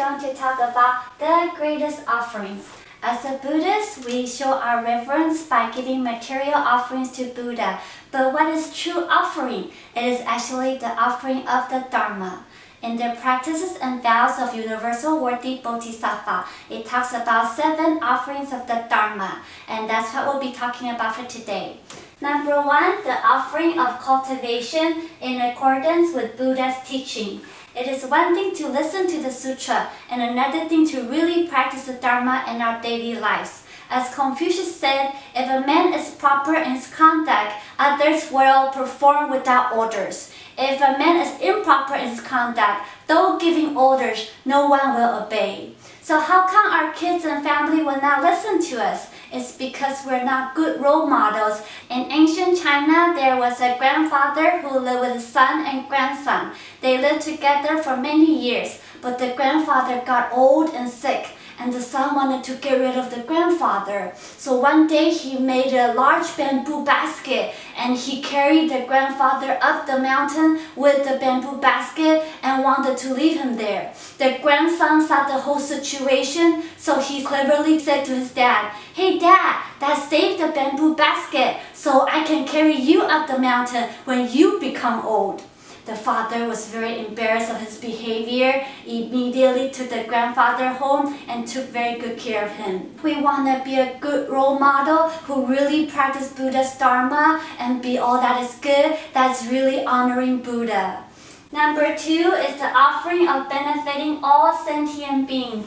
going to talk about the greatest offerings. As a Buddhist, we show our reverence by giving material offerings to Buddha. But what is true offering? It is actually the offering of the Dharma. In the Practices and Vows of Universal Worthy Bodhisattva, it talks about 7 offerings of the Dharma, and that's what we'll be talking about for today. Number 1, the offering of cultivation in accordance with Buddha's teaching. It is one thing to listen to the sutra and another thing to really practice the Dharma in our daily lives. As Confucius said, if a man is proper in his conduct, others will perform without orders. If a man is improper in his conduct, though giving orders, no one will obey. So how come our kids and family will not listen to us? It's because we're not good role models. In ancient China, there was a grandfather who lived with his son and grandson. They lived together for many years, but the grandfather got old and sick, and the son wanted to get rid of the grandfather. So one day he made a large bamboo basket and he carried the grandfather up the mountain with the bamboo basket and wanted to leave him there. The grandson saw the whole situation, so he cleverly said to his dad, "Hey dad, save the bamboo basket so I can carry you up the mountain when you become old." The father was very embarrassed of his behavior, immediately took the grandfather home and took very good care of him. We want to be a good role model who really practice Buddha's Dharma and be all that is good, that's really honoring Buddha. Number 2 is the offering of benefiting all sentient beings.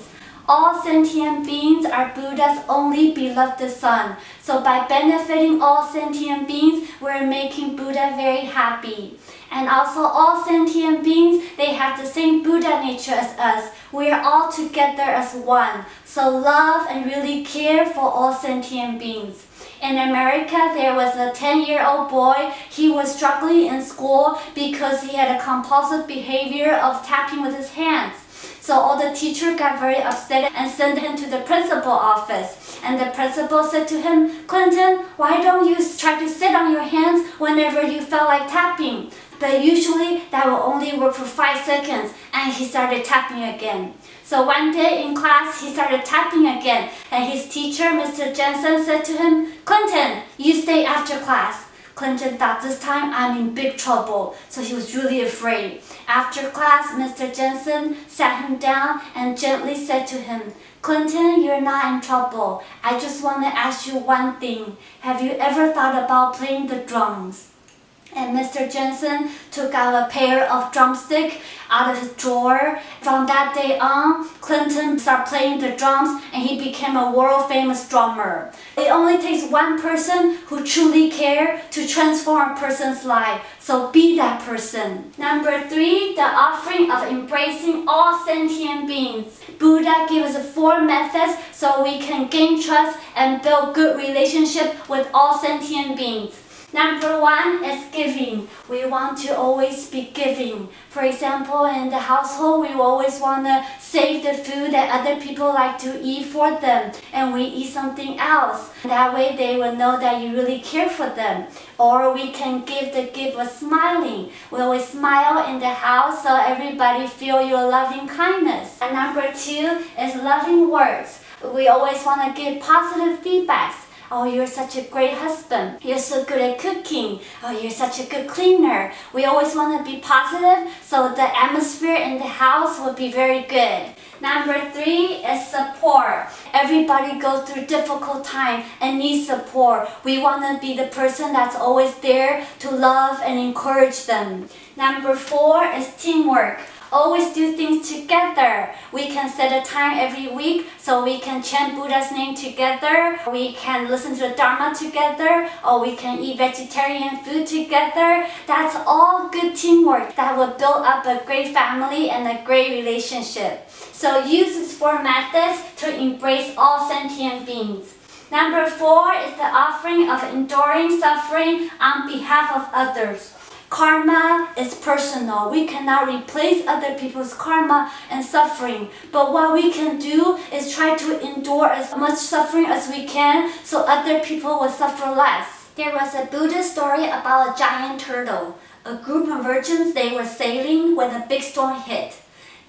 All sentient beings are Buddha's only beloved son. So by benefiting all sentient beings, we're making Buddha very happy. And also all sentient beings, they have the same Buddha nature as us. We are all together as one. So love and really care for all sentient beings. In America, there was a 10-year-old boy. He was struggling in school because he had a compulsive behavior of tapping with his hands. So all the teacher got very upset and sent him to the principal office. And the principal said to him, "Clinton, why don't you try to sit on your hands whenever you feel like tapping?" But usually that will only work for 5 seconds, and he started tapping again. So one day in class, he started tapping again, and his teacher, Mr. Jensen, said to him, "Clinton, you stay after class." Clinton thought this time I'm in big trouble, so he was really afraid. After class, Mr. Jensen sat him down and gently said to him, "Clinton, you're not in trouble. I just want to ask you one thing. Have you ever thought about playing the drums?" And Mr. Jensen took out a pair of drumsticks out of his drawer. From that day on, Clinton started playing the drums and he became a world-famous drummer. It only takes one person who truly cares to transform a person's life. So be that person. Number 3, the offering of embracing all sentient beings. Buddha gave us 4 methods so we can gain trust and build good relationship with all sentient beings. Number 1 is giving. We want to always be giving. For example, in the household, we always want to save the food that other people like to eat for them, and we eat something else. That way they will know that you really care for them. Or we can give the gift of smiling. We always smile in the house so everybody feel your loving kindness. And number 2 is loving words. We always want to give positive feedbacks. "Oh, you're such a great husband. You're so good at cooking. Oh, you're such a good cleaner." We always want to be positive so the atmosphere in the house will be very good. Number 3 is support. Everybody goes through difficult time and needs support. We want to be the person that's always there to love and encourage them. Number 4 is teamwork. Always do things together. We can set a time every week so we can chant Buddha's name together. We can listen to the Dharma together, or we can eat vegetarian food together. That's all good teamwork that will build up a great family and a great relationship. So use these 4 methods to embrace all sentient beings. Number 4 is the offering of enduring suffering on behalf of others. Karma is personal. We cannot replace other people's karma and suffering. But what we can do is try to endure as much suffering as we can so other people will suffer less. There was a Buddhist story about a giant turtle. A group of merchants, they were sailing when a big storm hit.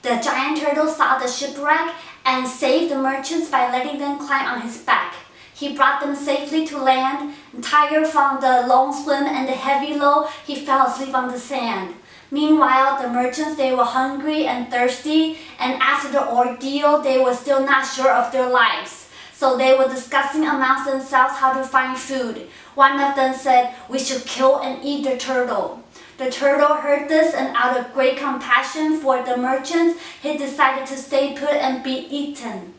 The giant turtle saw the shipwreck and saved the merchants by letting them climb on his back. He brought them safely to land. Tired from the long swim and the heavy load, he fell asleep on the sand. Meanwhile, the merchants, they were hungry and thirsty, and after the ordeal, they were still not sure of their lives. So they were discussing amongst themselves how to find food. One of them said, "We should kill and eat the turtle." The turtle heard this, and out of great compassion for the merchants, he decided to stay put and be eaten.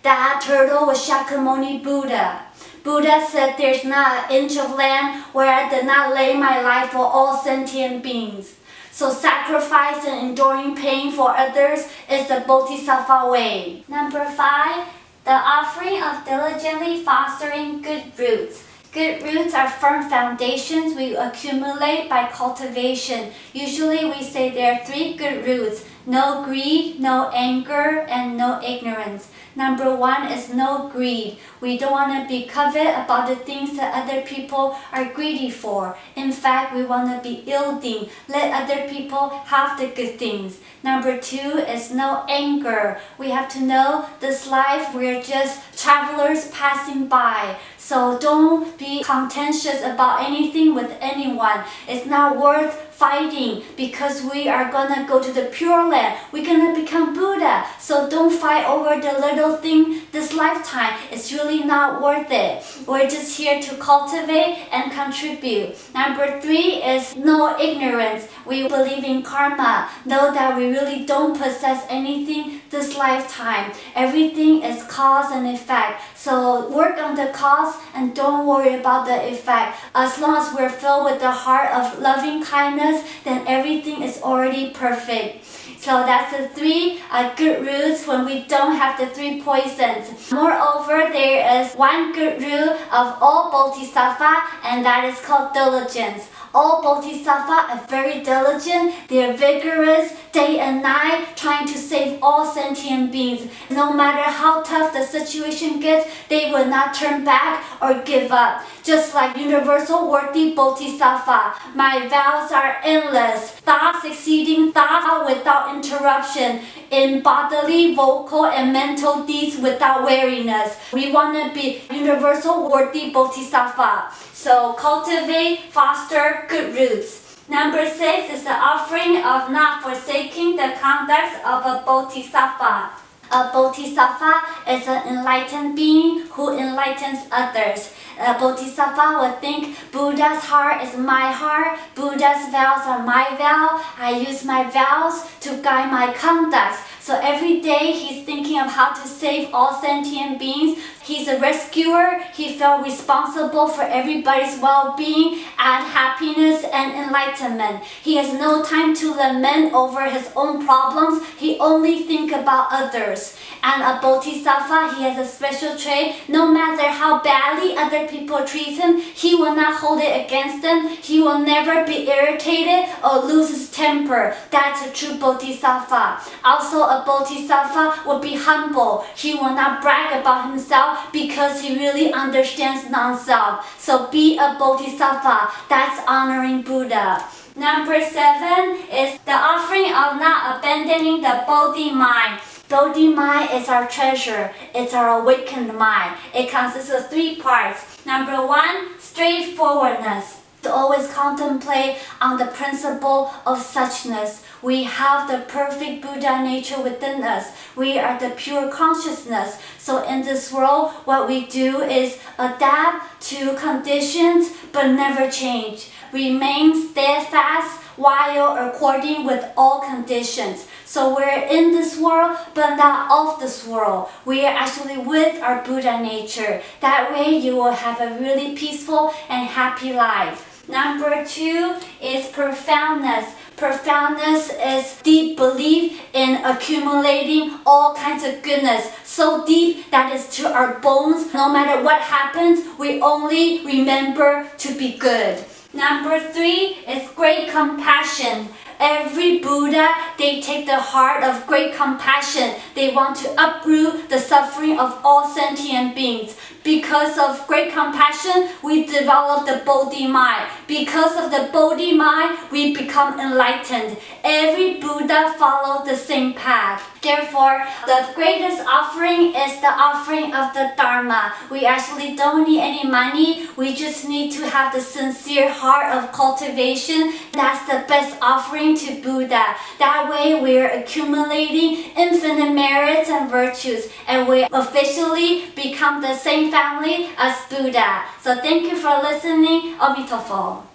That turtle was Shakyamuni Buddha. Buddha said, "There's not an inch of land where I did not lay my life for all sentient beings." So sacrifice and enduring pain for others is the Bodhisattva way. Number 5, the offering of diligently fostering good roots. Good roots are firm foundations we accumulate by cultivation. Usually we say there are 3 good roots: no greed, no anger, and no ignorance. Number 1 is no greed. We don't want to be covet about the things that other people are greedy for. In fact, we want to be yielding. Let other people have the good things. Number 2 is no anger. We have to know this life, we're just travelers passing by. So don't be contentious about anything with anyone. It's not worth fighting because we are gonna go to the Pure Land. We're gonna become Buddha. So don't fight over the little thing this lifetime. It's really not worth it. We're just here to cultivate and contribute. Number 3 is no ignorance. We believe in karma. Know that we really don't possess anything this lifetime. Everything is cause and effect. So work on the cause and don't worry about the effect. As long as we're filled with the heart of loving kindness, then everything is already perfect. So that's the 3 good roots when we don't have the 3 poisons. Moreover, there is 1 good root of all bodhisattva, and that is called diligence. All bodhisattva are very diligent. They're vigorous day and night, trying to save all sentient beings. No matter how tough the situation gets, they will not turn back or give up. Just like universal worthy bodhisattva, my vows are endless. Thoughts exceeding thoughts without interruption. In bodily, vocal, and mental deeds without weariness. We want to be universal worthy bodhisattva. So cultivate, foster good roots. Number 6 is the offering of not forsaking the conduct of a bodhisattva. A bodhisattva is an enlightened being who enlightens others. A bodhisattva would think Buddha's heart is my heart, Buddha's vows are my vow, I use my vows to guide my conduct. So every day he's thinking of how to save all sentient beings. He's a rescuer. He felt responsible for everybody's well-being and happiness and enlightenment. He has no time to lament over his own problems. He only thinks about others. And a bodhisattva, he has a special trait. No matter how badly other people treat him, he will not hold it against them. He will never be irritated or lose his temper. That's a true bodhisattva. Also, a bodhisattva will be humble. He will not brag about himself because he really understands non-self. So be a bodhisattva. That's honoring Buddha. Number 7 is the offering of not abandoning the Bodhi mind. Bodhi mind is our treasure. It's our awakened mind. It consists of 3 parts. Number 1, straightforwardness. To always contemplate on the principle of suchness. We have the perfect Buddha nature within us. We are the pure consciousness. So in this world, what we do is adapt to conditions but never change. Remain steadfast while according with all conditions. So we're in this world but not of this world. We are actually with our Buddha nature. That way you will have a really peaceful and happy life. Number 2 is profoundness. Profoundness is deep belief in accumulating all kinds of goodness. So deep that it's to our bones. No matter what happens, we only remember to be good. Number 3 is great compassion. Every Buddha, they take the heart of great compassion. They want to uproot the suffering of all sentient beings. Because of great compassion, we develop the Bodhi mind. Because of the Bodhi mind, we become enlightened. Every Buddha followed the same path. Therefore, the greatest offering is the offering of the Dharma. We actually don't need any money. We just need to have the sincere heart of cultivation. That's the best offering to Buddha. That way, we're accumulating infinite merits and virtues, and we officially become the same family as Buddha. So thank you for listening. Amitofo.